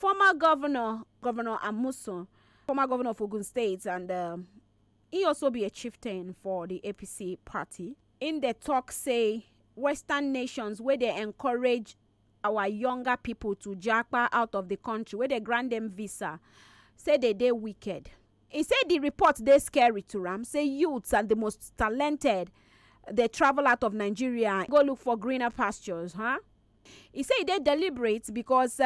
former governor Amosun, former governor of Ogun State, and he also be a chieftain for the APC party. In the talk say Western nations where they encourage our younger people to japa out of the country, where they grant them visa, say they wicked. He said the report they scary to Ram. Say youths and the most talented, they travel out of Nigeria, go look for greener pastures, huh? He said they deliberate because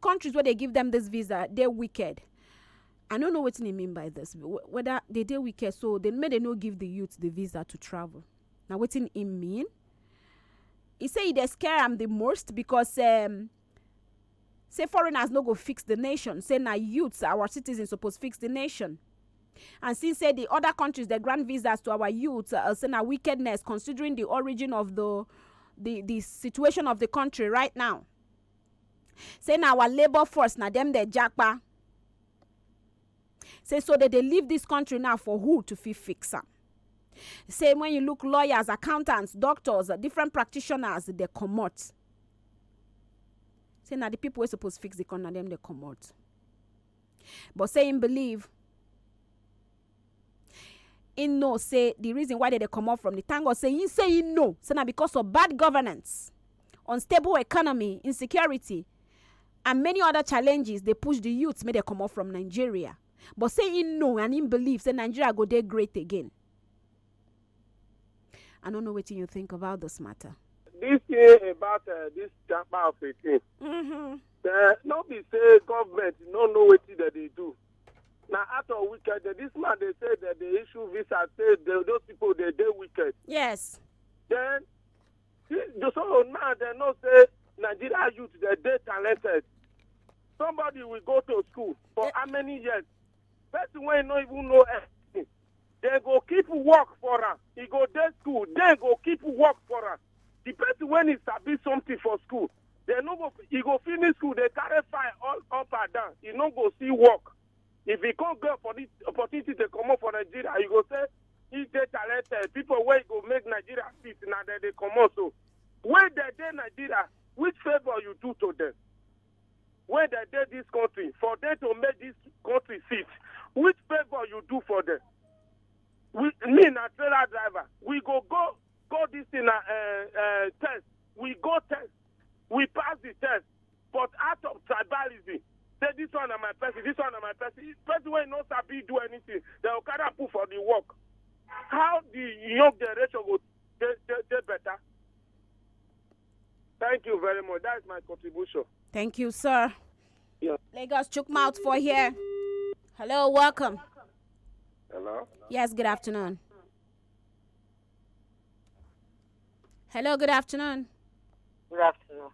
countries where they give them this visa, they're wicked. I don't know what he mean by this. Whether they wicked, so they no give the youth the visa to travel. Now what he mean? He say they scare him the most because say foreigners no go fix the nation. Say na youths, our citizens supposed fix the nation. And since say the other countries they grant visas to our youth, say na wickedness considering the origin of the situation of the country right now. Say na our labor force na them they japa. Say so that they leave this country now for who to fix them. Say when you look lawyers, accountants, doctors, different practitioners, they commot. Say now the people who supposed to fix the country, them they commot. But say him believe, in no say the reason why they come out from the tango, say he no. Say now because of bad governance, unstable economy, insecurity, and many other challenges, they push the youths, may they come out from Nigeria. But say he no and him believe, say Nigeria go there great again. I don't know what you think about this matter. This year about this Japa of 18. No be say government no know what that they do. Now after a weekend, this man they say that they issue visa, say those people they wicked. Yes. Then so now they know say Nigeria youth they talented. Somebody will go to school for how many years? Person when no even know anything. They go keep work for her. He go to school. Then go keep work for her. The person when he sabi something for school, they no go. He go finish school. They carry fire all up and down. He no go see work. If he can't go for this opportunity to come up for Nigeria, he go say he dey talented. People where go make Nigeria fit now that they come out. So when they dey Nigeria, which favor you do to them? When they dey this country, for them to make this country fit, which favor you do for them? Me na trailer driver, we go this in a test. We go test. We pass the test. But out of tribalism, say this one is my person, this one is my person. Person when no sabi do anything, they will carry put for the work. How the young generation will get better? Thank you very much. That is my contribution. Thank you, sir. Yeah. Lagos chook mouth for here. Hello, welcome. Hello? Yes, good afternoon. Hello, good afternoon. Good afternoon.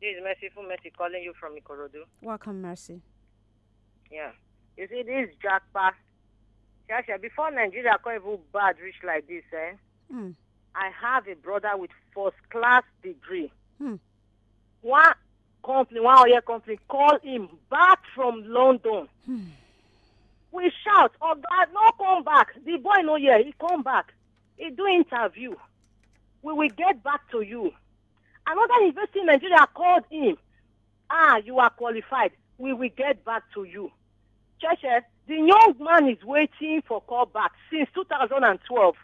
This is Merciful Mercy calling you from Ikorodu. Welcome, Mercy. Yeah. You see, this Japa, before Nigeria can't even bad rich like this, I have a brother with first-class degree. One oil company called him back from London. We shout, oh God, no come back. The boy no here, he come back. He do interview. We will get back to you. Another university in Nigeria called him. You are qualified. We will get back to you. Churches, the young man is waiting for call back since 2012.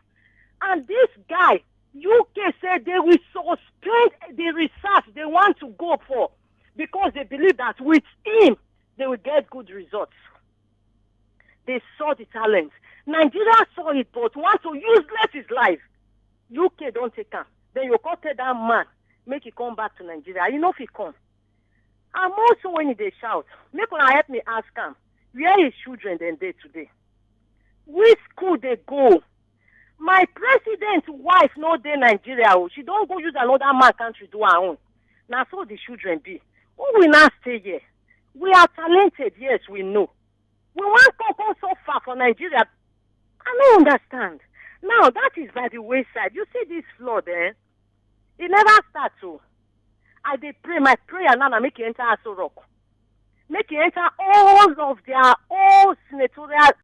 And this guy, UK said they will suspend the research they want to go for because they believe that with him, they will get good results. They saw the talent. Nigeria saw it, but want to useless his life. UK don't take him. Then you call that man, make he come back to Nigeria. You know if he come. I'm also when they shout, make una help me ask him, where his children then they today? Which school they go? My president's wife no dey Nigeria. She don't go use another man country do her own. Now so the children be. Who will not stay here? We are talented, yes, we know. We want to go so far for Nigeria. I don't understand. Now that is by the wayside. You see this flood, It never starts so. I dey pray my prayer now make it enter Aso Rock. Make it enter all of their old senatorial